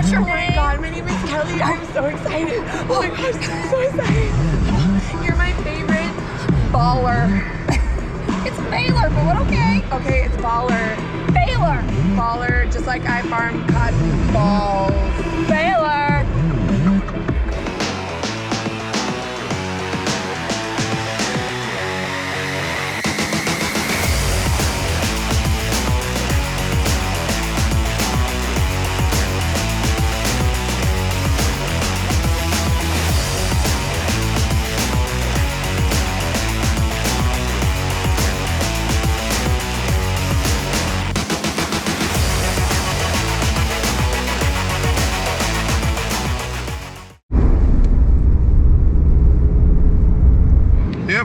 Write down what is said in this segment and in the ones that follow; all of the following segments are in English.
What's your name? Oh my God, my name is Kelly. I'm so excited. Oh my gosh, I'm so excited. You're my favorite baller. It's Baylor, but okay. Okay, it's baller. Baylor. Baller, just like I farm cotton balls. Baylor.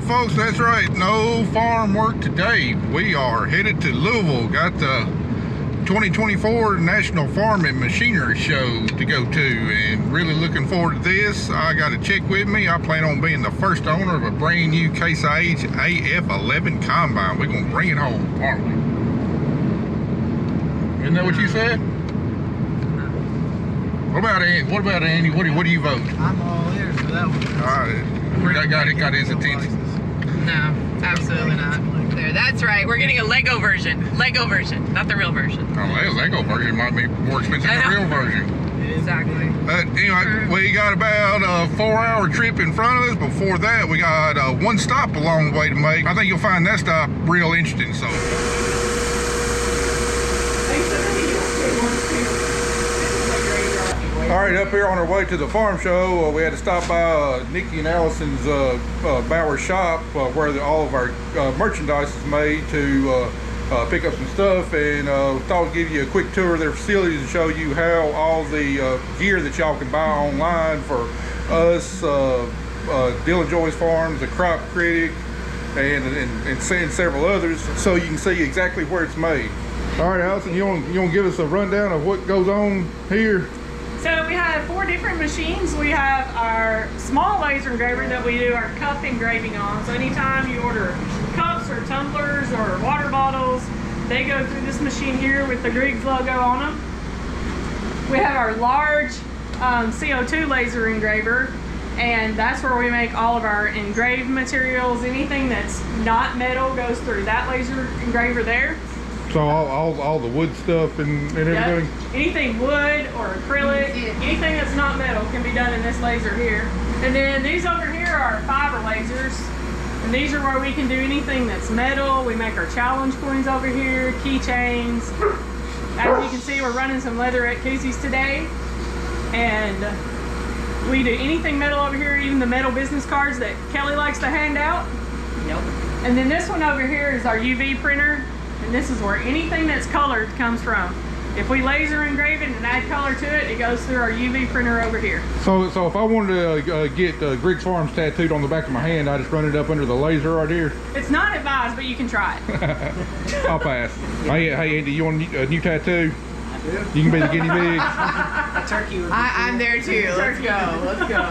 Folks, that's right, no farm work today. We are headed to Louisville. Got the 2024 National Farm and Machinery Show to go to, and really looking forward to this. I got a chick with me. I plan on being the first owner of a brand new Case IH AF11 combine. We're gonna bring it home, aren't we? Isn't that what you said? What about Andy? What about Andy? What do you vote? I'm all ears for that one. All right, got his attention. No, absolutely not. There, that's right. We're getting a Lego version. Lego version, not the real version. Oh, that Lego version might be more expensive than the real version. Exactly. But anyway, we got about a 4-hour trip in front of us. Before that, we got one stop along the way to make. I think you'll find that stop real interesting. So. All right, up here on our way to the farm show, we had to stop by Nikki and Allison's Bauer shop where all of our merchandise is made to pick up some stuff, and thought I'd give you a quick tour of their facilities and show you how all the gear that y'all can buy online for us, Joyce Farms, the Critic, and several others, so you can see exactly where it's made. All right, Allison, you want to give us a rundown of what goes on here? So we have 4 different machines. We have our small laser engraver that we do our cup engraving on. So anytime you order cups or tumblers or water bottles, they go through this machine here with the Griggs logo on them. We have our large CO2 laser engraver, and that's where we make all of our engraved materials. Anything that's not metal goes through that laser engraver there. So all the wood stuff and everything? Yep. Anything wood or acrylic, anything that's not metal can be done in this laser here. And then these over here are fiber lasers. And these are where we can do anything that's metal. We make our challenge coins over here, keychains. As you can see, we're running some leatherette koozies today. And we do anything metal over here, even the metal business cards that Kelly likes to hand out. Nope. And then this one over here is our UV printer. And this is where anything that's colored comes from. If we laser engrave it and add color to it, it goes through our UV printer over here. So if I wanted to get Griggs Farms tattooed on the back of my hand, I just run it up under the laser right here? It's not advised, but you can try it. I'll pass. Hey Andy, you want a new tattoo? You can be the guinea pig. A turkey. I'm there too. Let's go. Let's go.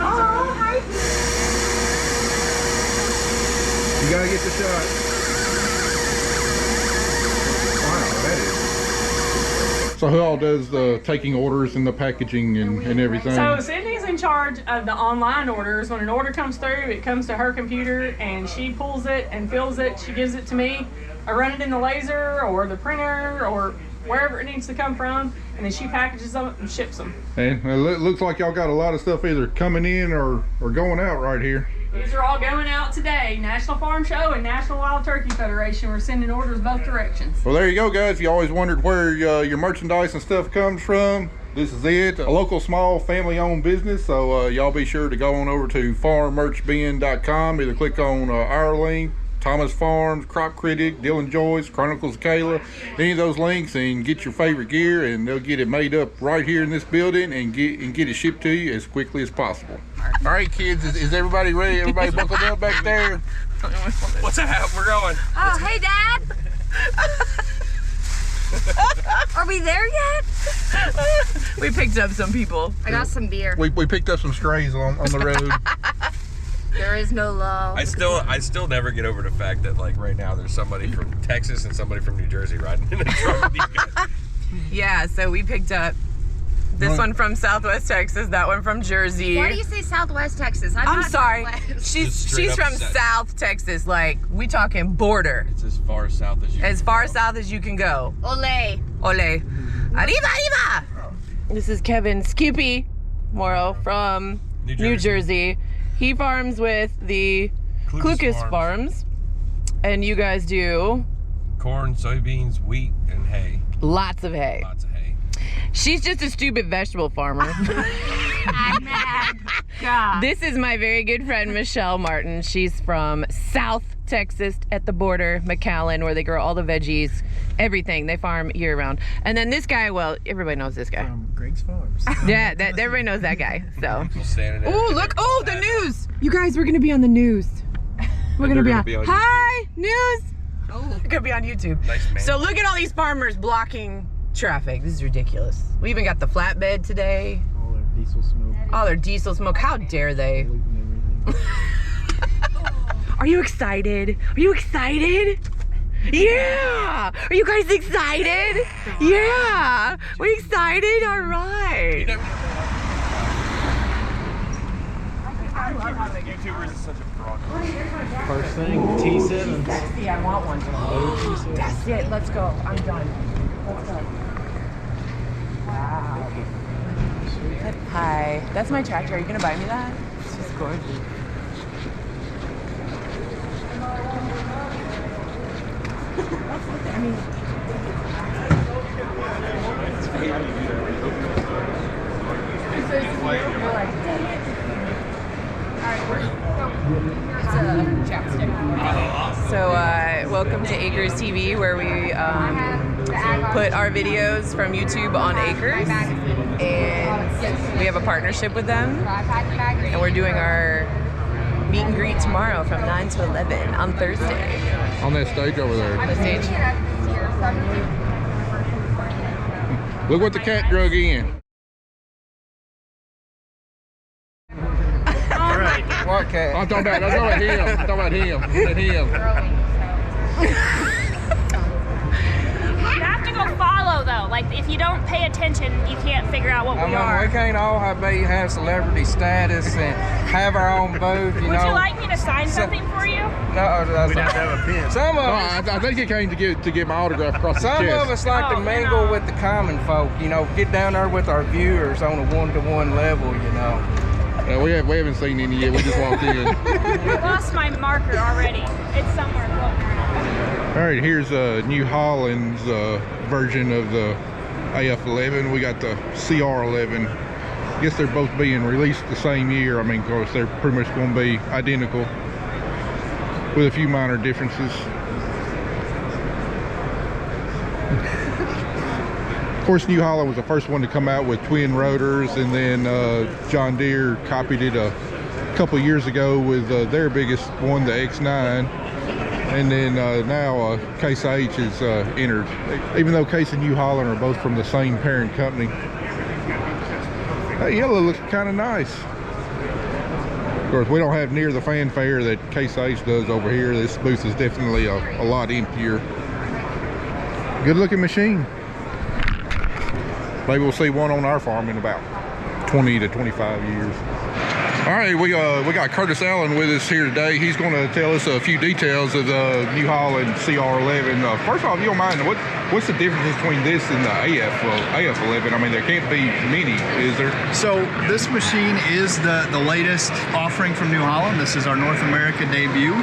Oh, hi. You gotta get the shot. So who all does the taking orders and the packaging and everything? So Sydney's in charge of the online orders. When an order comes through, it comes to her computer and she pulls it and fills it. She gives it to me. I run it in the laser or the printer or wherever it needs to come from, and then she packages them and ships them. And it looks like y'all got a lot of stuff either coming in or going out right here. These are all going out today. National Farm Show and National Wild Turkey Federation. We're sending orders both directions. Well, there you go, guys. If you always wondered where your merchandise and stuff comes from, this is it. A local, small, family-owned business. So y'all be sure to go on over to farmmerchbn.com. Either click on our link, Thomas Farms, Crop Critic, Joyce, Chronicles of Kayla, any of those links, and get your favorite gear, and they'll get it made up right here in this building and get it shipped to you as quickly as possible. All right, kids, is everybody ready? Everybody buckled up back there? What's up? We're going. Oh, hey, Dad. Are we there yet? We picked up some people. I got some beer. We picked up some strays on the road. There is no law. I still never get over the fact that like right now there's somebody from Texas and somebody from New Jersey riding in a truck with these guys. Yeah, so we picked up This one from Southwest Texas, that one from Jersey. Why do you say Southwest Texas? I'm not sorry. Southwest. She's from South Texas, like we talking border. It's as far south as you As far south as you can go. Ole. Ole. Arriba, arriba! This is Kevin Skippy Morrow from New Jersey. He farms with the Klukas Farms. And you guys do? Corn, soybeans, wheat, and hay. Lots of hay. Lots of hay. She's just a stupid vegetable farmer. God. This is my very good friend, Michelle Martin. She's from South Texas at the border, McAllen, where they grow all the veggies, everything. They farm year round. And then this guy, well, everybody knows this guy. Greg's Farms. Yeah, everybody knows that guy. So. Oh, look. Oh, the news. You guys, we're going to be on the news. We're going to be on Hi, news. Oh. We're going to be on YouTube. Nice man. So look at all these farmers blocking traffic. This is ridiculous. We even got the flatbed today. All their diesel smoke. All their diesel smoke. How dare they? Are you excited? Are you excited? Yeah! Are you guys excited? Yeah! We excited? All right. YouTubers is such a fraud. First thing, T7. Yeah, I want one. That's it. Let's go. I'm done. Let's go. Wow. Hi. That's my tractor. Are you going to buy me that? It's just gorgeous. I mean, so welcome to AcresTV, where we put our videos from YouTube on Acres, and we have a partnership with them, and we're doing our meet and greet tomorrow from 9 to 11 on Thursday. On that stage over there. On the stage. Look what the cat drug in. Alright. What cat? I'm talking about him. I'm talking about him. Look at him. You have to go follow though. Like if you don't pay attention, you can't figure out what we are. We can't all have celebrity status and have our own booth, you know. Would you like me to sign something for you? No, We'd have to have a pin. some of No, us, I think he came to get my autograph across the some chest. of us like to Oh, mingle no. with the common folk, you know, get down there with our viewers on a one-to-one level, you know. We haven't seen any yet. We just walked in. I lost my marker already. It's somewhere floating around. All right, here's New Holland's version of the AF11. We got the CR11. I guess they're both being released the same year. I mean, of course, they're pretty much going to be identical with a few minor differences. Of course, New Holland was the first one to come out with twin rotors, and then John Deere copied it a couple years ago with their biggest one, the X9. And then now Case H is entered. Even though Case and New Holland are both from the same parent company. That yellow looks kind of nice. Of course, we don't have near the fanfare that Case H does over here. This booth is definitely a lot emptier. Good looking machine. Maybe we'll see one on our farm in about 20 to 25 years. All right, we got Curtis Allen with us here today. He's going to tell us a few details of the New Holland CR11. First of all, if you don't mind, what's the difference between this and the AF11? I mean, there can't be many, is there? So this machine is the latest offering from New Holland. This is our North America debut.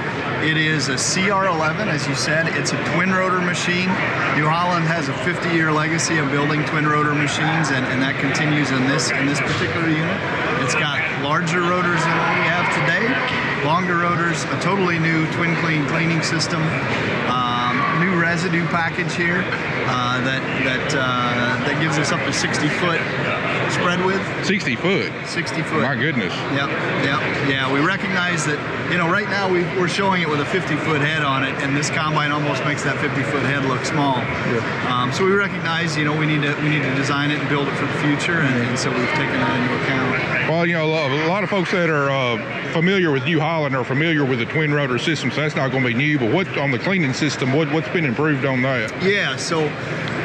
It is a CR11, as you said. It's a twin rotor machine. New Holland has a 50-year legacy of building twin rotor machines, and that continues in this particular unit. It's got larger rotors than we have today, longer rotors, a totally new twin clean cleaning system, new residue package here that gives us up to 60-foot spread width. 60 foot. 60 foot. My goodness. Yep. Yeah, we recognize that, right now we're showing it with a 50-foot head on it, and this combine almost makes that 50-foot head look small. Yeah. So we recognize, we need to design it and build it for the future, and so we've taken that into account. Well, a lot of folks that are familiar with New Holland are familiar with the twin rotor system, so that's not going to be new. But what on the cleaning system? What's been improved on that? Yeah, so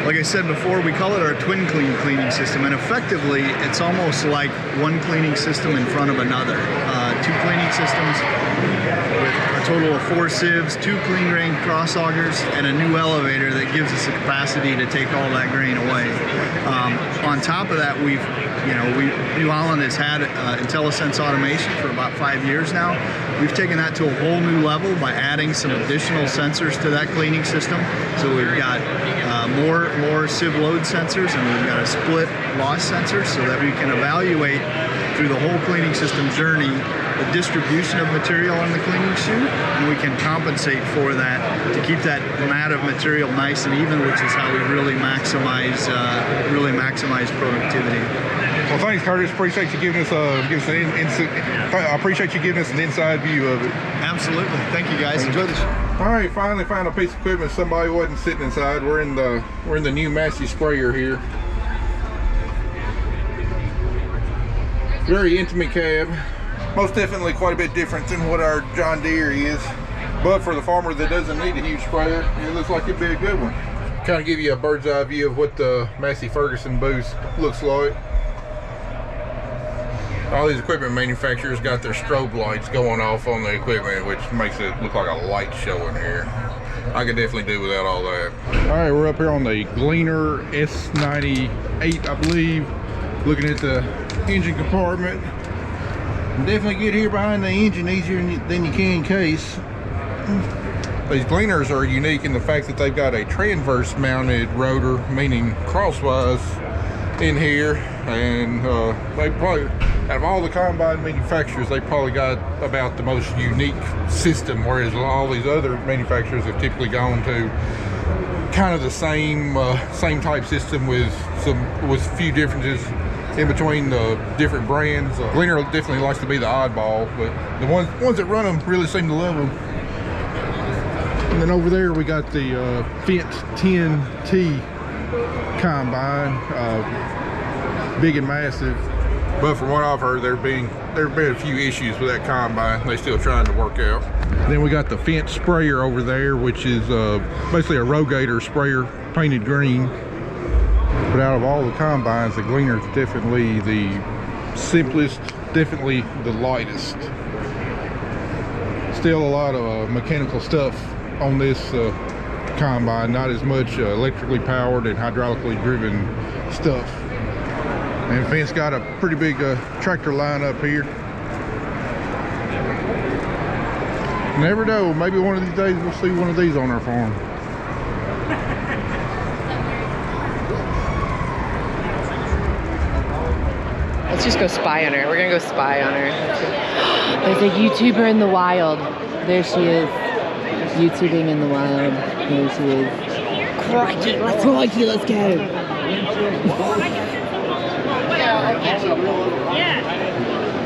Like I said before, we call it our twin cleaning system, and effectively it's almost like one cleaning system in front of another. Two cleaning systems with a total of 4 sieves, 2 clean grain cross augers, and a new elevator that gives us the capacity to take all that grain away. On top of that, New Holland has had IntelliSense automation for about 5 years now. We've taken that to a whole new level by adding some additional sensors to that cleaning system. So we've got more sieve load sensors, and we've got a split loss sensor so that we can evaluate through the whole cleaning system journey the distribution of material in the cleaning chute, and we can compensate for that to keep that mat of material nice and even, which is how we really maximize productivity. Well, thanks, Curtis. Appreciate you giving us I appreciate you giving us an inside view of it. Absolutely. Thank you, guys. Enjoy the show. All right, finally found a piece of equipment somebody wasn't sitting inside. We're in the new Massey sprayer here. Very intimate cab. Most definitely quite a bit different than what our John Deere is. But for the farmer that doesn't need a huge sprayer, it looks like it'd be a good one. Kind of give you a bird's eye view of what the Massey Ferguson booth looks like. All these equipment manufacturers got their strobe lights going off on the equipment, which makes it look like a light show in here. I could definitely do without all that. All right, we're up here on the Gleaner S98, I believe. Looking at the engine compartment. Definitely get here behind the engine easier than you can case. These Gleaners are unique in the fact that they've got a transverse mounted rotor, meaning crosswise, in here, and they probably, out of all the combine manufacturers, they probably got about the most unique system, whereas all these other manufacturers have typically gone to kind of the same type system with a few differences in between the different brands. Gleaner definitely likes to be the oddball, but the ones that run them really seem to love them. And then over there we got the Fendt 10T combine, big and massive. But from what I've heard, there have been a few issues with that combine. They're still trying to work out. Then we got the Fendt sprayer over there, which is basically a Rogator sprayer painted green. But out of all the combines, the Gleaner is definitely the simplest, definitely the lightest. Still a lot of mechanical stuff on this combine, not as much electrically powered and hydraulically driven stuff. And Fendt's got a pretty big tractor line up here. Never know, maybe one of these days we'll see one of these on our farm. Let's just go spy on her. We're gonna go spy on her. There's a YouTuber in the wild. There she is. YouTubing in the wild. There she is. Crikey, let's go. Yeah.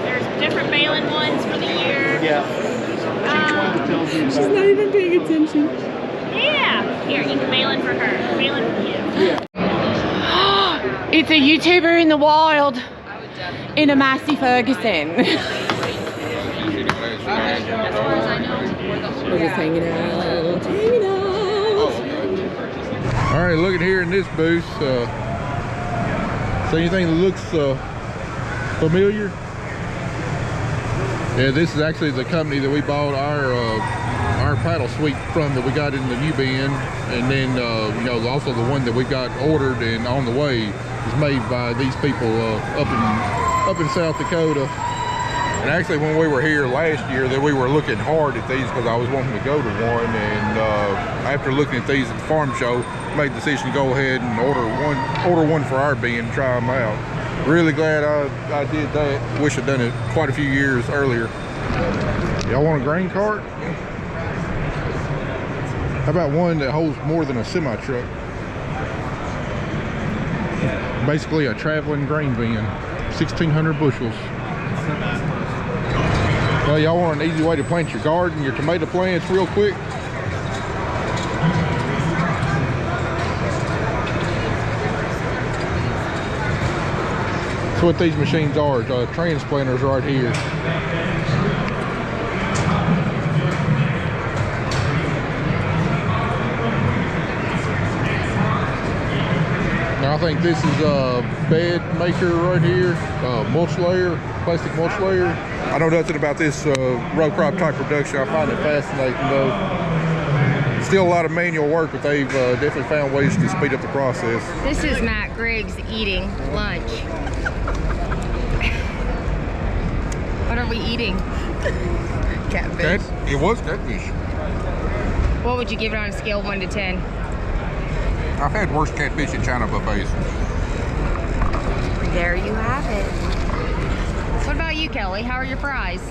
There's different baling ones for the year. Yeah. She's not even paying attention. Yeah. Here, you can bail in for her. Bail in for you. It's a YouTuber in the wild. In a Massey Ferguson. We're just hanging out. All right, looking here in this booth. See anything that looks familiar? Yeah, this is actually the company that we bought our paddle sweep from, that we got in the new bin, and then also the one that we got ordered and on the way is made by these people up in South Dakota. And actually, when we were here last year, that we were looking hard at these because I was wanting to go to one, and after looking at these at the farm show, made the decision to go ahead and order one for our bin and try them out. Really glad I did that. Wish I'd done it quite a few years earlier. Y'all want a grain cart? How about one that holds more than a semi-truck? Basically a traveling grain bin, 1,600 bushels. Well, y'all want an easy way to plant your garden, your tomato plants real quick? That's what these machines are, transplanters right here. I think this is a bed maker right here, mulch layer, plastic mulch layer. I know nothing about this row crop type production. I find it fascinating though. Still a lot of manual work, but they've definitely found ways to speed up the process. This is Matt Griggs eating lunch. What are we eating? Catfish. It was catfish. What would you give it on a scale of 1 to 10? I've had worse catfish in China buffets. There you have it. What about you, Kelly? How are your fries?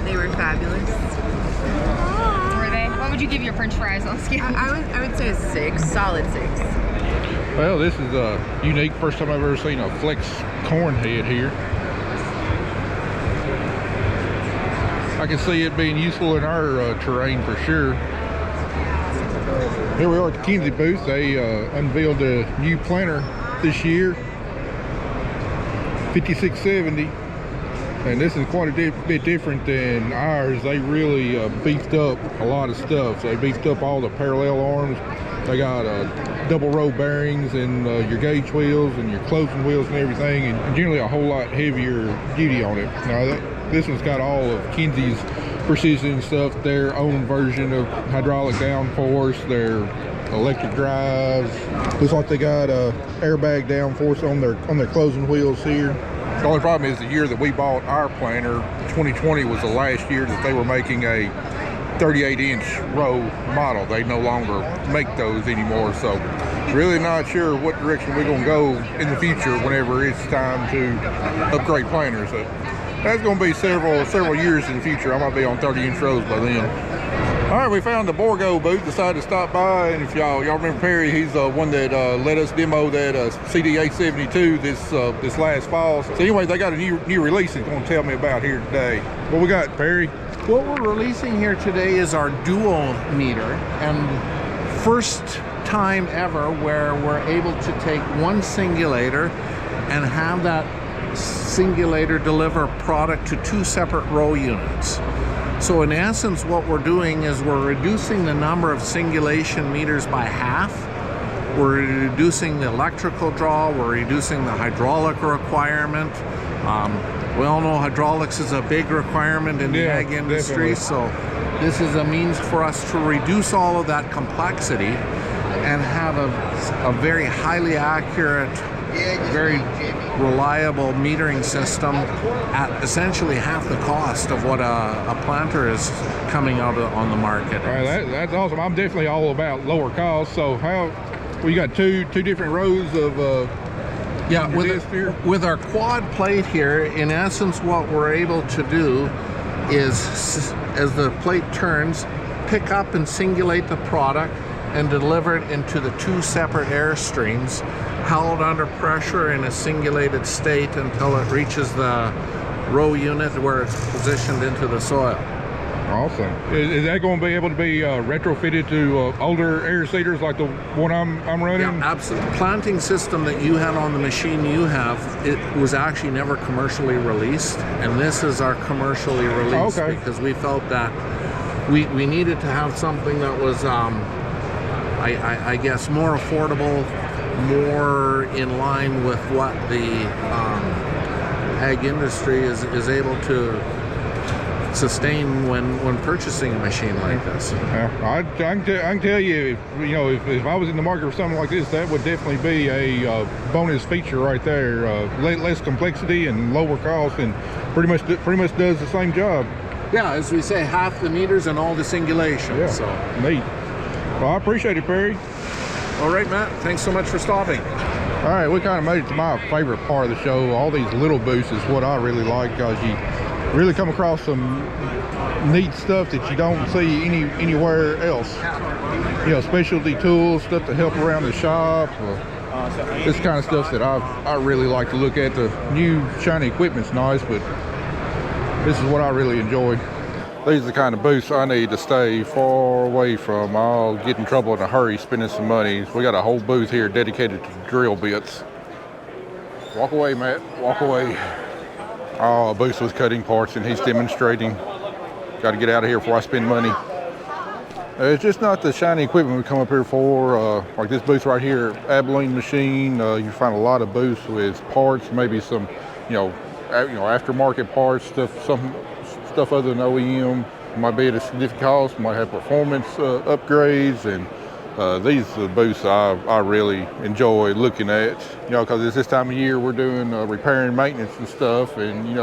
They were fabulous. Were they? What would you give your French fries on a scale? I would say a 6, solid 6. Well, this is unique. First time I've ever seen a flex corn head here. I can see it being useful in our terrain for sure. Here we are at the Kinsey booth. They unveiled a new planter this year, 5670, and this is quite a bit different than ours. They really beefed up a lot of stuff. So they beefed up all the parallel arms. They got double row bearings and your gauge wheels and your closing wheels and everything, and generally a whole lot heavier duty on it. Now this one's got all of Kinsey's precision stuff, their own version of hydraulic downforce, their electric drives. Looks like they got airbag downforce on their closing wheels here. The only problem is the year that we bought our planter, 2020, was the last year that they were making a 38-inch row model. They no longer make those anymore, so really not sure what direction we're going to go in the future whenever it's time to upgrade planters. So that's going to be several years in the future. I might be on 30-inch rows by then. All right, we found the Borgo booth, decided to stop by, and if y'all remember Perry, he's the one that let us demo that CD872 this last fall. So anyway, they got a new release he's going to tell me about here today. What we got, Perry? What we're releasing here today is our dual meter, and first time ever where we're able to take one singulator and have that singulator deliver product to 2 separate row units. So in essence, what we're doing is we're reducing the number of singulation meters by half. We're reducing the electrical draw, we're reducing the hydraulic requirement. We all know hydraulics is a big requirement in the ag industry, so this is a means for us to reduce all of that complexity and have a very highly accurate, very reliable metering system at essentially half the cost of what a planter is coming out on the market. All right, that's awesome. I'm definitely all about lower cost. So we got two different rows of with our quad plate here, in essence what we're able to do is, as the plate turns, pick up and singulate the product and deliver it into the 2 separate air streams, held under pressure in a singulated state until it reaches the row unit where it's positioned into the soil. Awesome. Is that going to be able to be retrofitted to older air seeders like the one I'm running? Yeah, absolutely. The planting system that you had on the machine you have, it was actually never commercially released, and this is our commercially released because we felt that we needed to have something that was I guess more affordable, more in line with what the ag industry is able to sustain when purchasing a machine like this. I can tell you, if I was in the market for something like this, that would definitely be a bonus feature right there. Less complexity and lower cost, and pretty much does the same job. Yeah, as we say, half the meters and all the singulation. Yeah, so neat. Well, I appreciate it, Perry. All right, Matt. Thanks so much for stopping. All right, we kind of made it to my favorite part of the show. All these little booths is what I really like, because you really come across some neat stuff that you don't see anywhere else. Specialty tools, stuff to help around the shop. This kind of stuff that I really like to look at. The new shiny equipment's nice, but this is what I really enjoy. These are the kind of booths I need to stay far away from. I'll get in trouble in a hurry spending some money. We got a whole booth here dedicated to drill bits. Walk away, Matt, walk away. Oh, booth with cutting parts, and he's demonstrating. Got to get out of here before I spend money. It's just not the shiny equipment we come up here for. Like this booth right here, Abilene machine. You find a lot of booths with parts, maybe some, aftermarket parts, stuff other than OEM. Might be at a significant cost. Might have performance upgrades, and these are the booths I really enjoy looking at. Because it's this time of year we're doing repair and maintenance and stuff, and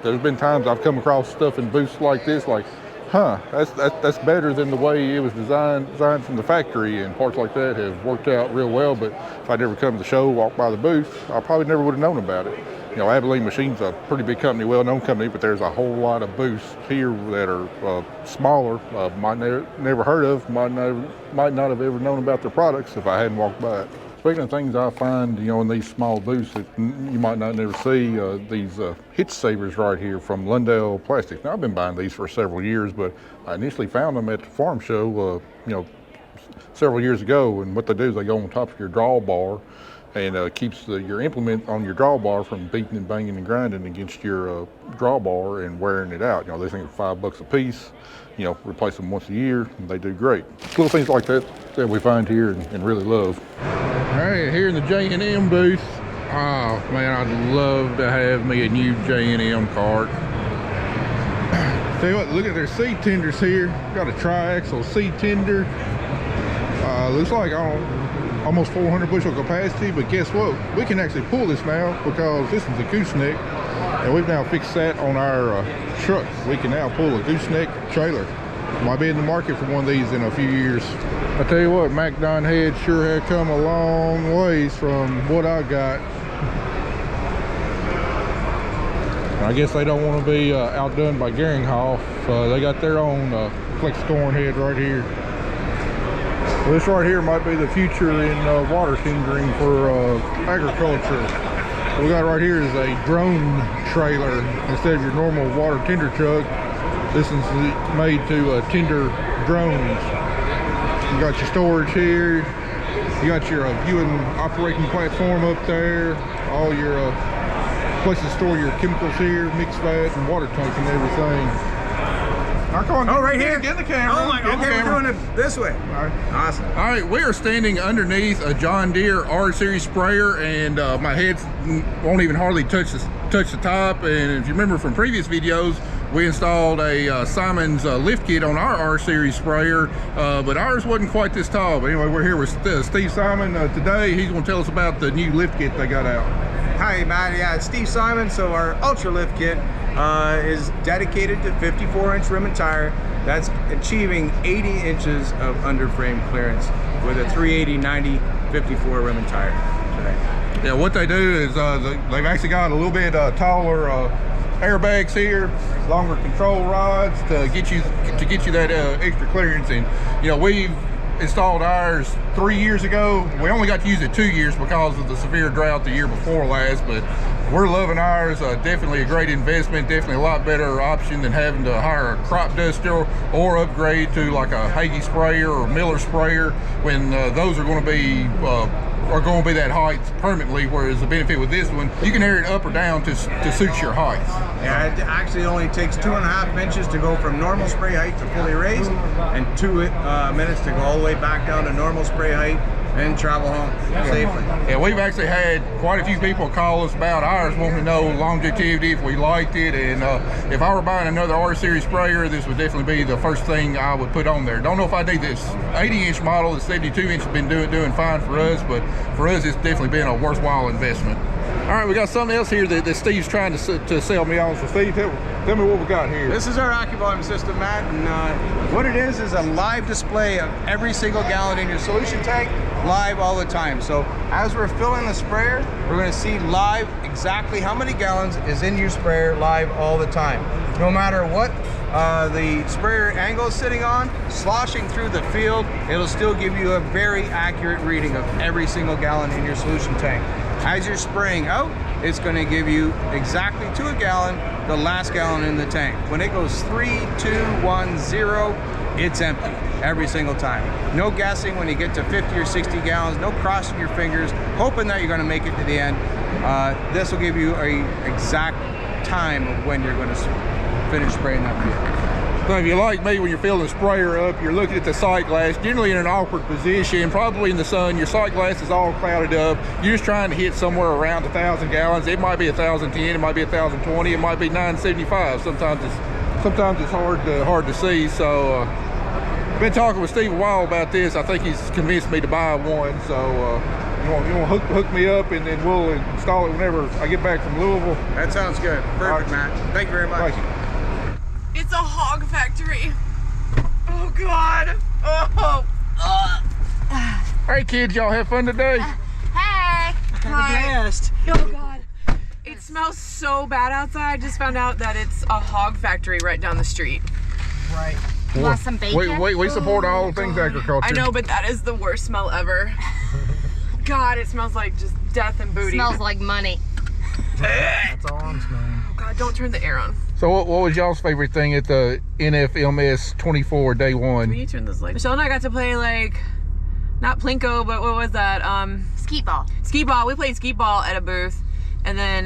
there's been times I've come across stuff in booths like this, like, that's better than the way it was designed from the factory, and parts like that have worked out real well. But if I'd never come to the show, walked by the booth, I probably never would have known about it. Abilene Machine's a pretty big company, well-known company, but there's a whole lot of booths here that are smaller, might never heard of, might not have ever known about their products if I hadn't walked by it. Speaking of things I find, in these small booths that you might not never see, these hitch savers right here from Lundell Plastics. Now, I've been buying these for several years, but I initially found them at the farm show, several years ago. And what they do is they go on top of your drawbar and keeps your implement on your drawbar from beating and banging and grinding against your drawbar and wearing it out. They think $5 a piece. Replace them once a year, and they do great. Little things like that we find here and really love. All right, here in the J&M booth. Oh man, I'd love to have me a new J&M cart. Tell you what, look at their seed tenders here. Got a triaxle seed tender. Looks like almost 400 bushel capacity, but guess what? We can actually pull this now because this is a gooseneck, and we've now fixed that on our truck. We can now pull a gooseneck trailer. Might be in the market for one of these in a few years. I tell you what, MacDon heads sure have come a long ways from what I got. I guess they don't want to be outdone by Geringhoff. They got their own flex corn head right here. Well, this right here might be the future in water tendering for agriculture. What we got right here is a drone trailer instead of your normal water tender truck. This is made to tender drones. You got your storage here. You got your viewing operating platform up there. All your places to store your chemicals here, mixed fat and water tank and everything. Now, come on, right here. Get the camera. Oh my God, we're doing it this way. All right. Awesome. All right, we are standing underneath a John Deere R-Series sprayer, and my head won't even hardly touch the top. And if you remember from previous videos, we installed a Simon's lift kit on our R-Series sprayer, but ours wasn't quite this tall. But anyway, we're here with Steve Simon today. He's going to tell us about the new lift kit they got out. Hi, Matt. Yeah, it's Steve Simon. So our Ultra Lift Kit is dedicated to 54-inch rim and tire. That's achieving 80 inches of underframe clearance with a 380/90 54 rim and tire today. Yeah, what they do is they've actually got a little bit taller airbags here, longer control rods to get you that extra clearance. And we've installed ours 3 years ago. We only got to use it 2 years because of the severe drought the year before last, but we're loving ours. Definitely a great investment, definitely a lot better option than having to hire a crop duster or upgrade to like a Hagee sprayer or Miller sprayer when those are going to be that height permanently, whereas the benefit with this one, you can air it up or down to suit your height. Yeah, it actually only takes 2.5 inches to go from normal spray height to fully raised, and 2 minutes to go all the way back down to normal spray height and travel home safely. Yeah, we've actually had quite a few people call us about ours, wanting to know longevity, if we liked it, and if I were buying another R-Series sprayer, this would definitely be the first thing I would put on there. Don't know if I need this 80-inch model. The 72-inch has been doing fine for us, but for us, it's definitely been a worthwhile investment. All right, we got something else here that Steve's trying to sell me on. So Steve, tell me what we got here. This is our AccuVolume system, Matt, and what it is a live display of every single gallon in your solution tank, live all the time. So as we're filling the sprayer, we're going to see live exactly how many gallons is in your sprayer live all the time. No matter what the sprayer angle is sitting on, sloshing through the field, it'll still give you a very accurate reading of every single gallon in your solution tank. As you're spraying out, it's going to give you exactly to a gallon the last gallon in the tank. When it goes 3, 2, 1, 0, it's empty every single time. No guessing when you get to 50 or 60 gallons, no crossing your fingers, hoping that you're going to make it to the end. This will give you an exact time of when you're going to finish spraying that field. So if you're like me, when you're filling the sprayer up, you're looking at the sight glass, generally in an awkward position, probably in the sun. Your sight glass is all clouded up. You're just trying to hit somewhere around 1,000 gallons. It might be 1,010, it might be 1,020, it might be 975. Sometimes it's hard to see. So I've been talking with Steve a while about this. I think he's convinced me to buy one. So you want to hook me up, and then we'll install it whenever I get back from Louisville. That sounds good. Perfect, Matt. Thank you very much. Thank you. It's a hog factory. Oh God. Oh. Hey kids, y'all have fun today? Hey. Blessed. Oh God. It smells so bad outside. Just found out that it's a hog factory right down the street. Right. You want some bacon? We support all things agriculture. I know, but that is the worst smell ever. God, it smells like just death and booty. Smells like money. That's all I'm smelling. Oh God, don't turn the air on. So what was y'all's favorite thing at the NFMS 24 day one? Can you turn this light? Michelle and I got to play like, not Plinko, but what was that? Skeet ball. Skeet ball. We played skeet ball at a booth, and then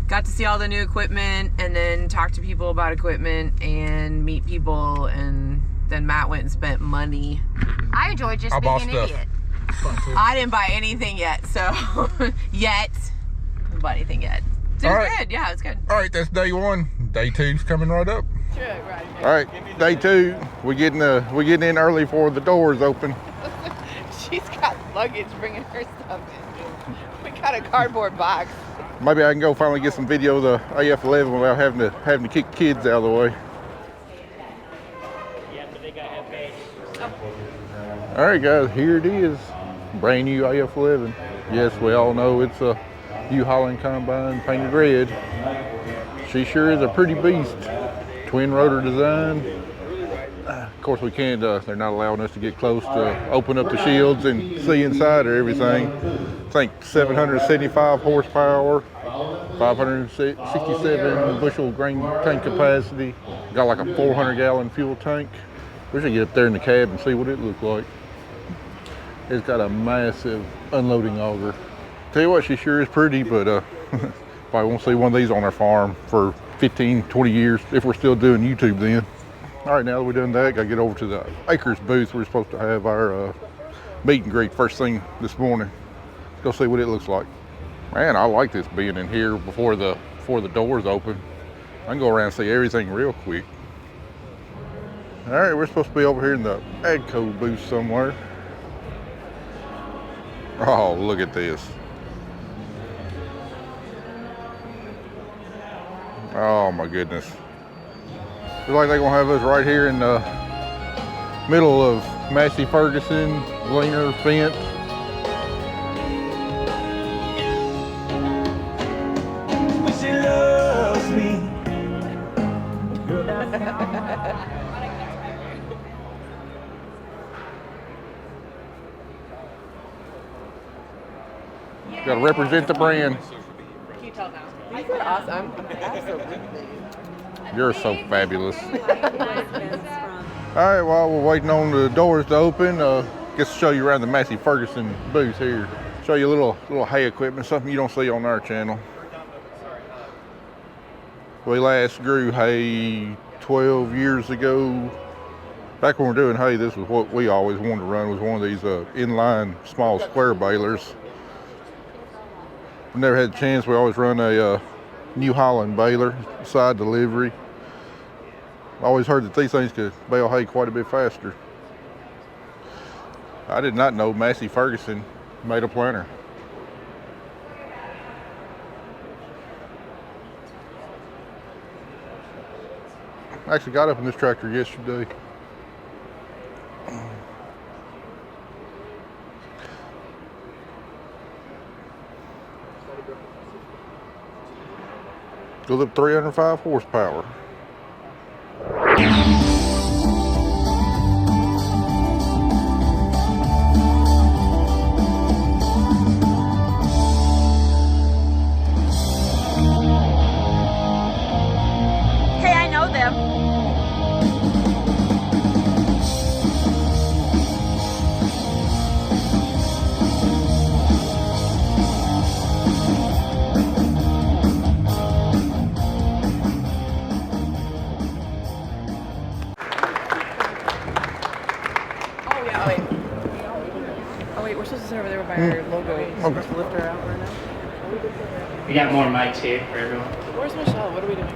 got to see all the new equipment, and then talk to people about equipment and meet people, and then Matt went and spent money. I enjoyed just being an idiot. I didn't buy anything yet, so didn't buy anything yet. So it was good. Yeah, it was good. All right, that's day one. Day two's coming right up. Sure, right. All right, day two. We're getting in early before the doors open. She's got luggage bringing her stuff in. We got a cardboard box. Maybe I can go finally get some video of the AF11 without having to kick kids out of the way. All right, guys, here it is. Brand new AF11. Yes, we all know it's a New Holland combine painted red. She sure is a pretty beast. Twin rotor design. Of course we can't, they're not allowing us to get close to open up the shields and see inside or everything. I think 775 horsepower, 567 bushel grain tank capacity. Got like a 400 gallon fuel tank. We should get up there in the cab and see what it looks like. It's got a massive unloading auger. Tell you what, she sure is pretty, but probably won't see one of these on our farm for 15, 20 years if we're still doing YouTube then. All right, now that we're done that, gotta get over to the Acres booth. We're supposed to have our meet and greet first thing this morning. Let's go see what it looks like. Man, I like this being in here before the doors open. I can go around and see everything real quick. All right, we're supposed to be over here in the AGCO booth somewhere. Oh, look at this. Oh my goodness. Looks like they're gonna have us right here in the middle of Massey Ferguson, Gleaner, Fence. She loves me. Gotta represent the brand. Can you tell now? These are awesome. Absolutely. You're so fabulous. All right, while we're waiting on the doors to open, guess I'll show you around the Massey Ferguson booth here. Show you a little hay equipment, something you don't see on our channel. We last grew hay 12 years ago. Back when we were doing hay, this was what we always wanted to run, was one of these inline small square balers. We never had a chance. We always run a New Holland baler, side delivery. I always heard that these things could bale hay quite a bit faster. I did not know Massey Ferguson made a planter. I actually got up in this tractor yesterday. Goes up 305 horsepower. Hey, I know them. We got more mics here for everyone. Where's Michelle? What are we doing?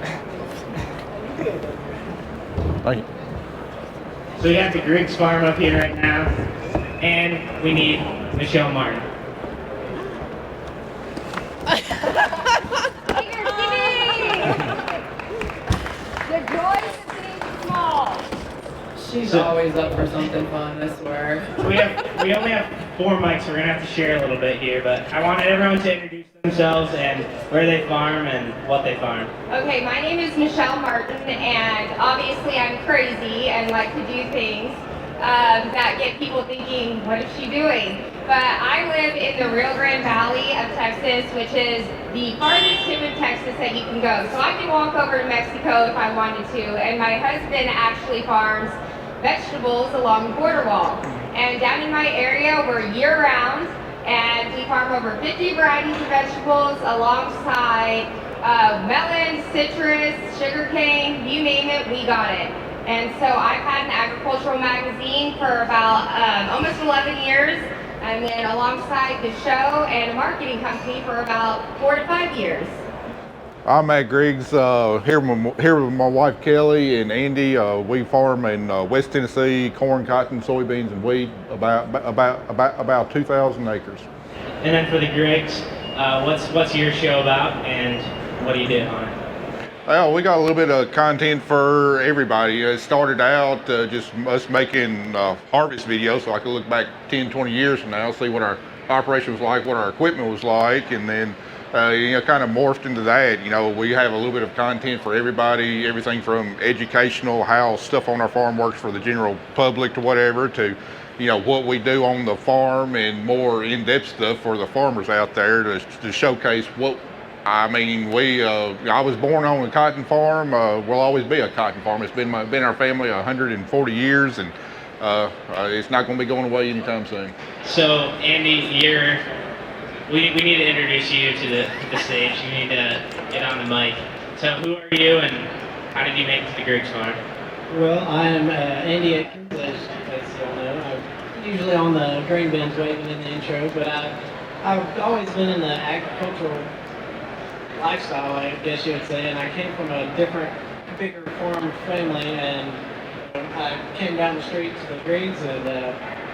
Thank you. So we got the Griggs farm up here right now, and we need Michelle Martin. The Joyce is getting small. She's always up for something fun, I swear. We only have 4 mics, so we're gonna have to share a little bit here, but I wanted everyone to introduce themselves and where they farm and what they farm. Okay, my name is Michelle Martin, and obviously I'm crazy and like to do things that get people thinking, what is she doing? But I live in the Rio Grande Valley of Texas, which is the farthest tip of Texas that you can go. So I can walk over to Mexico if I wanted to, and my husband actually farms vegetables along the border wall. And down in my area, we're year-round, and we farm over 50 varieties of vegetables alongside melon, citrus, sugarcane, you name it, we got it. And so I've had an agricultural magazine for about almost 11 years, and then alongside the show and a marketing company for about 4 to 5 years. I'm Matt Griggs, here with my wife Kelly and Andy. We farm in West Tennessee, corn, cotton, soybeans, and wheat, about 2,000 acres. And then for the Griggs, what's your show about, and what do you do on it? Well, we got a little bit of content for everybody. It started out just us making harvest videos, so I could look back 10, 20 years from now, see what our operation was like, what our equipment was like, and then kind of morphed into that. We have a little bit of content for everybody, everything from educational, how stuff on our farm works for the general public to whatever, to what we do on the farm, and more in-depth stuff for the farmers out there to showcase what. I was born on a cotton farm. Will always be a cotton farm. It's been our family 140 years, and it's not going to be going away anytime soon. So, Andy, we need to introduce you to the stage. You need to get on the mic. So, who are you, and how did you make it to the Griggs farm? Well, I'm Andy Atkins, as you all know. I'm usually on the grain bins waving in the intro, but I've always been in the agricultural lifestyle, I guess you would say, and I came from a different, bigger farm family, and I came down the street to the Griggs, and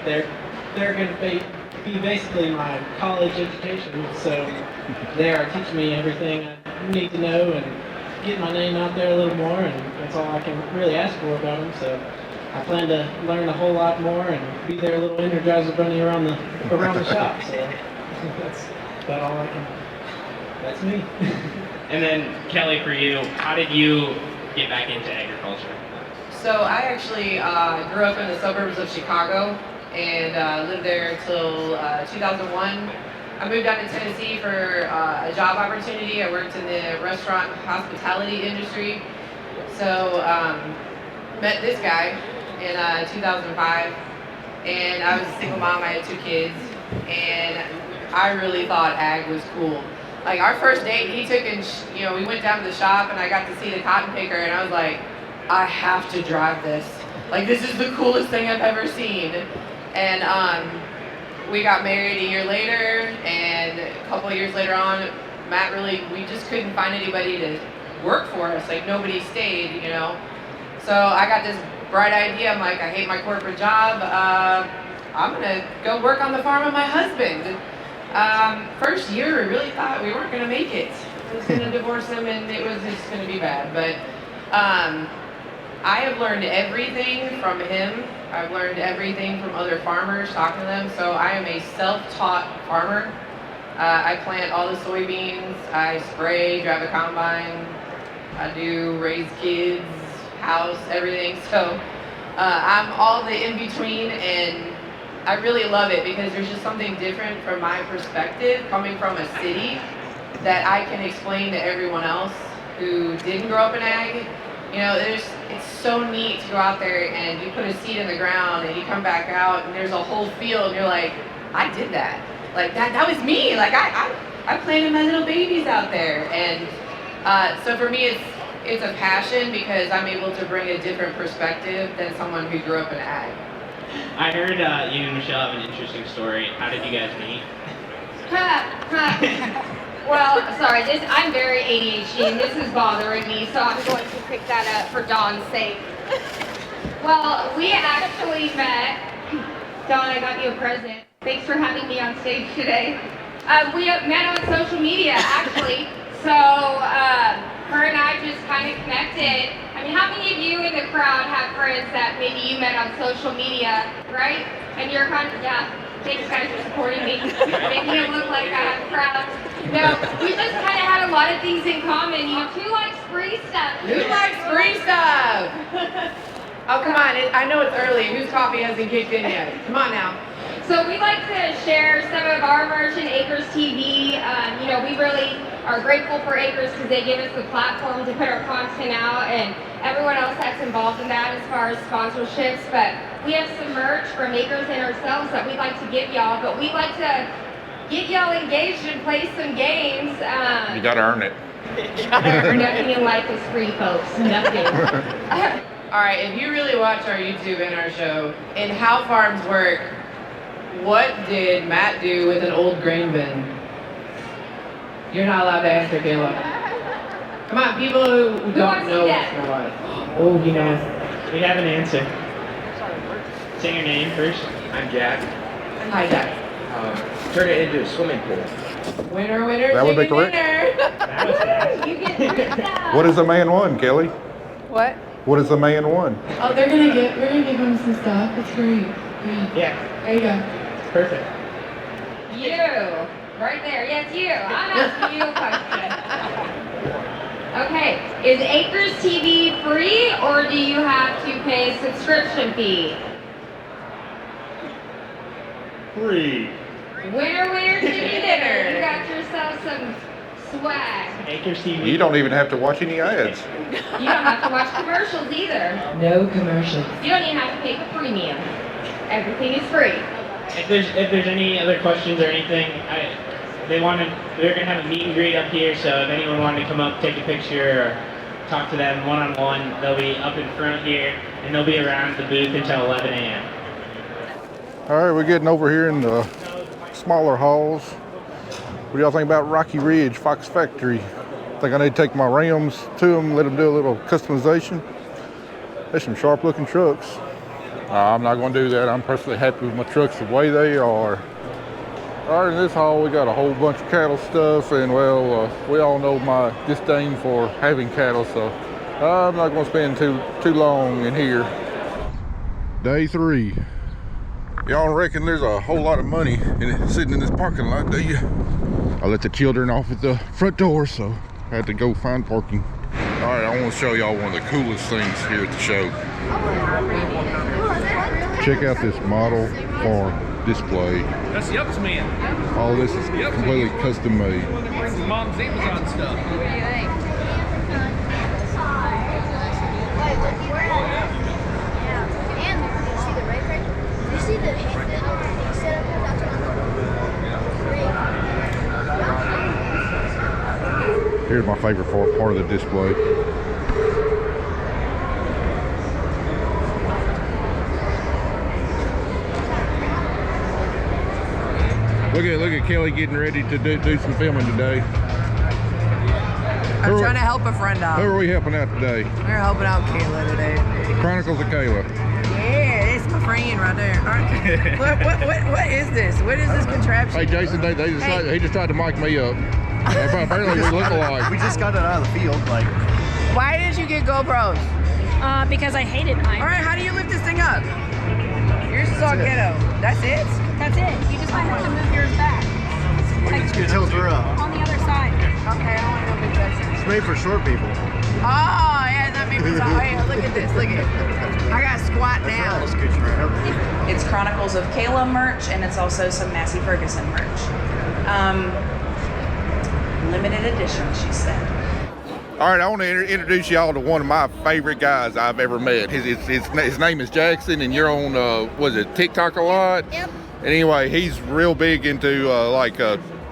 they're going to be basically my college education, so they are teaching me everything I need to know and get my name out there a little more, and that's all I can really ask for about them. So I plan to learn a whole lot more and be their little Energizer bunny around the shop. So that's about all I can. That's me. And then Kelly, for you, how did you get back into agriculture? So I actually grew up in the suburbs of Chicago and lived there till 2001. I moved down to Tennessee for a job opportunity. I worked in the restaurant hospitality industry. So met this guy in 2005, and I was a single mom. I had 2 kids, and I really thought ag was cool. Like our first date, he took and we went down to the shop, and I got to see the cotton picker, and I was like, I have to drive this. Like, this is the coolest thing I've ever seen. And we got married a year later, and a couple of years later on, we just couldn't find anybody to work for us. Like, nobody stayed, So I got this bright idea. I'm like, I hate my corporate job. I'm gonna go work on the farm with my husband. First year, we really thought we weren't gonna make it. I was gonna divorce him, and it was just gonna be bad. But I have learned everything from him. I've learned everything from other farmers, talking to them. So I am a self-taught farmer. I plant all the soybeans. I spray, drive a combine. I do raise kids, house, everything. So I'm all the in-between, and I really love it because there's just something different from my perspective, coming from a city, that I can explain to everyone else who didn't grow up in ag. It's so neat to go out there and you put a seed in the ground and you come back out and there's a whole field and you're like, I did that. Like that was me. Like I planted my little babies out there. And so for me it's a passion because I'm able to bring a different perspective than someone who grew up in ag. I heard you and Michelle have an interesting story. How did you guys meet? Well, sorry, I'm very ADHD and this is bothering me, so I'm going to pick that up for Dawn's sake. Well, we actually met. Dawn, I got you a present. Thanks for having me on stage today. We met on social media, actually. So, her and I just kind of connected. I mean, how many of you in the crowd have friends that maybe you met on social media, right? And you're kind of, yeah, thanks guys for supporting me. Making it look like I have a crowd. No, we just kind of had a lot of things in common. You know, who likes free stuff? Who likes free stuff? Oh, come on. I know it's early. Whose coffee hasn't kicked in yet? Come on now. So we like to share some of our merch in AcresTV. You know, we really are grateful for Acres because they give us the platform to put our content out and everyone else that's involved in that as far as sponsorships. But we have some merch from Acres and ourselves that we'd like to give y'all. But we like to get y'all engaged and play some games. You gotta earn it. Nothing in life is free, folks. Nothing. All right, if you really watch our YouTube and our show, in How Farms Work, what did Matt do with an old grain bin? You're not allowed to answer, Kayla. Come on, people who don't know what's going on. Oh, you know, we have an answer. Say your name first. I'm Jack. Hi, Jack. Turn it into a swimming pool. Winner, winner, That would be chicken correct. dinner. You get What is the man won, Kelly? What? What is the man won? Oh, we're gonna give him some stuff. It's great. Yeah. There you go. Perfect. you. Right there. Yes, you. I'm asking you a question. Okay. Is AcresTV free or do you have to pay a subscription fee? Free. Winner, winner, chicken dinner. You got yourself some swag. AcresTV. You don't even have to watch any ads. You don't have to watch commercials either. No commercials. You don't even have to pay the premium. Everything is free. If there's any other questions or anything, they're gonna have a meet and greet up here. So if anyone wanted to come up, take a picture, or talk to them one-on-one, they'll be up in front here, and they'll be around the booth until 11 a.m. All right, we're getting over here in the smaller halls. What do y'all think about Rocky Ridge Fox Factory? Think I need to take my Rams to them, let them do a little customization. There's some sharp looking trucks. I'm not going to do that. I'm personally happy with my trucks the way they are. All right, in this hall we got a whole bunch of cattle stuff, and well, we all know my disdain for having cattle, so I'm not going to spend too long in here. Day 3. Y'all reckon there's a whole lot of money sitting in this parking lot, do you? I let the children off at the front door, so I had to go find parking. All right, I want to show y'all one of the coolest things here at the show. Check out this model farm display. That's Yups Man. All this is completely custom made. Brings mom's Amazon stuff. What do you think? And did you see the Rave right? Did you see the hand that he set up there? Here's my favorite part of the display. Look at Kelly getting ready to do some filming today. I'm trying to help a friend out. Who are we helping out today? We're helping out Kayla today. Chronicles of Kayla. Yeah, it's my friend right there. What is this? What is this contraption? Hey Jason, he just tried to mic me up. Apparently we look alike. We just got it out of the field. Like, why did you get GoPros? Because I hated mine. All right, how do you lift this thing up? Yours is all ghetto. That's it? That's it. You just might have to move yours back. Like, tilt her up. on the other side. Okay, I don't want to go big that's It's made for short people. Oh, yeah, that made me so. Hey, look at this. Look at it. I got squat down. It's Chronicles of Kayla merch, and it's also some Massey Ferguson merch. Limited edition, she said. All right, I want to introduce y'all to one of my favorite guys I've ever met. His name is Jackson, and you're on, was it TikTok a lot? Yep. And anyway, he's real big into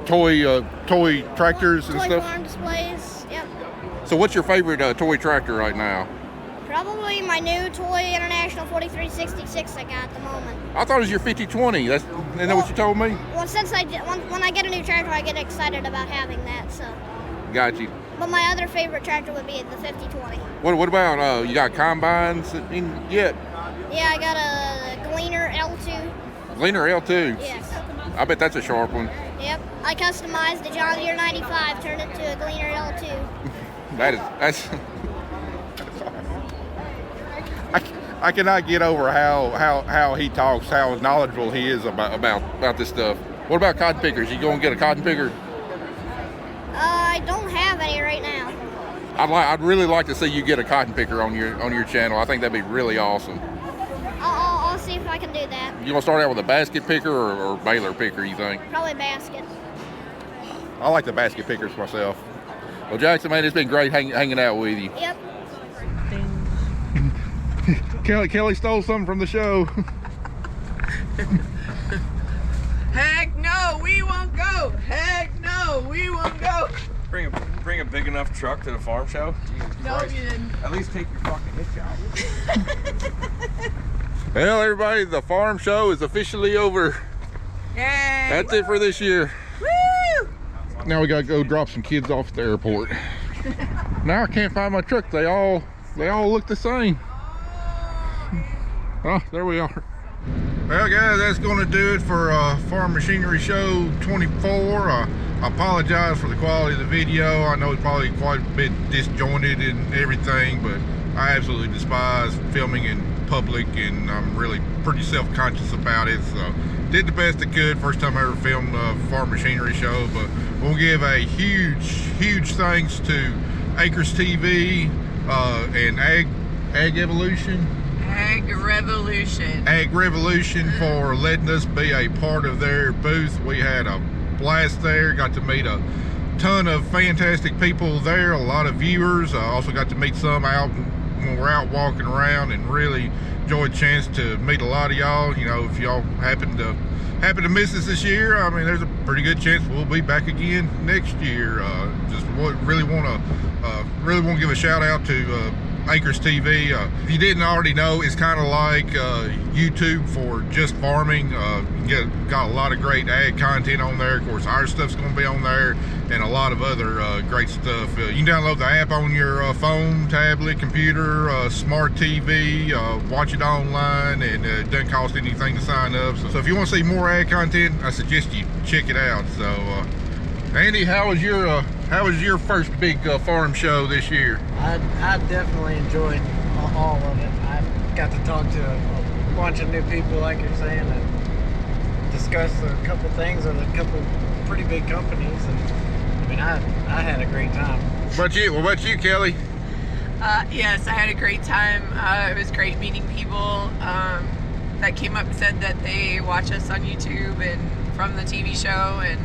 toy tractors and Toy stuff. farm displays. Yep. So what's your favorite toy tractor right now? Probably my new Toy International 4366 I got at the moment. I thought it was your 5020. Isn't that what you told me? Well, when I get a new tractor, I get excited about having that. So. Got you. But my other favorite tractor would be the 5020. What about you got combines yet? Yeah, I got a Gleaner L2. Gleaner L2. Yes. I bet that's a sharp one. Yep. I customized the John Deere 95, turned it to a Gleaner L2. that's. I cannot get over how he talks, how knowledgeable he is about this stuff. What about cotton pickers? You going to get a cotton picker? I don't have any right now. I'd really like to see you get a cotton picker on your channel. I think that'd be really awesome. I'll see if I can do that. You want to start out with a basket picker or baler picker, you think? Probably basket. I like the basket pickers myself. Well, Jackson, man, it's been great hanging out with you. Yep. Kelly stole something from the show. Heck no, we won't go. Heck no, we won't go. Bring a big enough truck to the farm show? Jesus No, Christ. you didn't. At least take your fucking hitch out. Well, everybody, the farm show is officially over. Yay! That's it for this year. Woo! Now we gotta go drop some kids off at the airport. Now I can't find my truck. They all look the same. Oh, there we are. Well, guys, that's going to do it for Farm Machinery Show 24. I apologize for the quality of the video. I know it's probably quite a bit disjointed and everything, but I absolutely despise filming in public, and I'm really pretty self-conscious about it. So, did the best I could. First time I ever filmed a Farm Machinery Show, but we'll give a huge thanks to AcresTV and Ag Evolution. Ag Revolution for letting us be a part of their booth. We had a blast there, got to meet a ton of fantastic people there, a lot of viewers. I also got to meet some out when we're out walking around, and really enjoyed the chance to meet a lot of y'all. You know, if y'all happen to miss us this year, I mean, there's a pretty good chance we'll be back again next year. Just really want to give a shout out to AcresTV. If you didn't already know, it's kind of like YouTube for just farming. Got a lot of great ag content on there. Of course, our stuff's going to be on there, and a lot of other great stuff. You can download the app on your phone, tablet, computer, smart TV, watch it online, and it doesn't cost anything to sign up. So if you want to see more ag content, I suggest you check it out. So Andy, how was your first big farm show this year? I definitely enjoyed all of it. I got to talk to a bunch of new people, like you're saying, and discuss a couple things with a couple pretty big companies. And I mean, I had a great time. What about you, Kelly? Yes, I had a great time. It was great meeting people that came up and said that they watch us on YouTube and from the TV show, and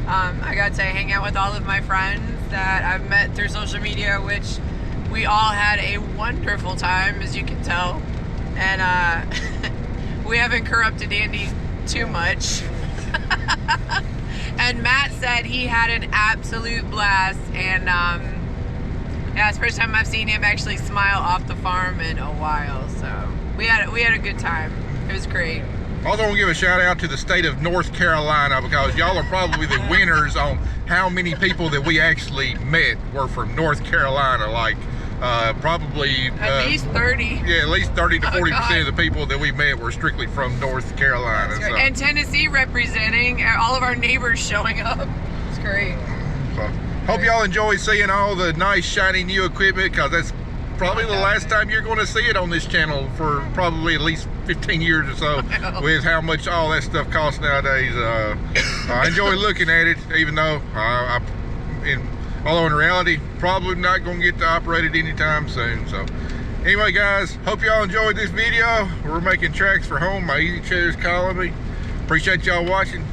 I got to hang out with all of my friends that I've met through social media, which we all had a wonderful time, as you can tell. And we haven't corrupted Andy too much. And Matt said he had an absolute blast, and yeah, it's the first time I've seen him actually smile off the farm in a while. So we had a good time. It was great. Also, I want to give a shout out to the state of North Carolina, because y'all are probably the winners on how many people that we actually met were from North Carolina. Like probably at least 30. Yeah, at least 30 to 40% of the people that we met were strictly from North Carolina. So. And Tennessee representing, all of our neighbors showing up. It's great. So, hope y'all enjoy seeing all the nice shiny new equipment, because that's probably the last time you're going to see it on this channel for probably at least 15 years or so, with how much all that stuff costs nowadays. I enjoy looking at it, even though although in reality, probably not going to get to operate it anytime soon. So anyway, guys, hope y'all enjoyed this video. We're making tracks for home. My easy chair is calling me. Appreciate y'all watching.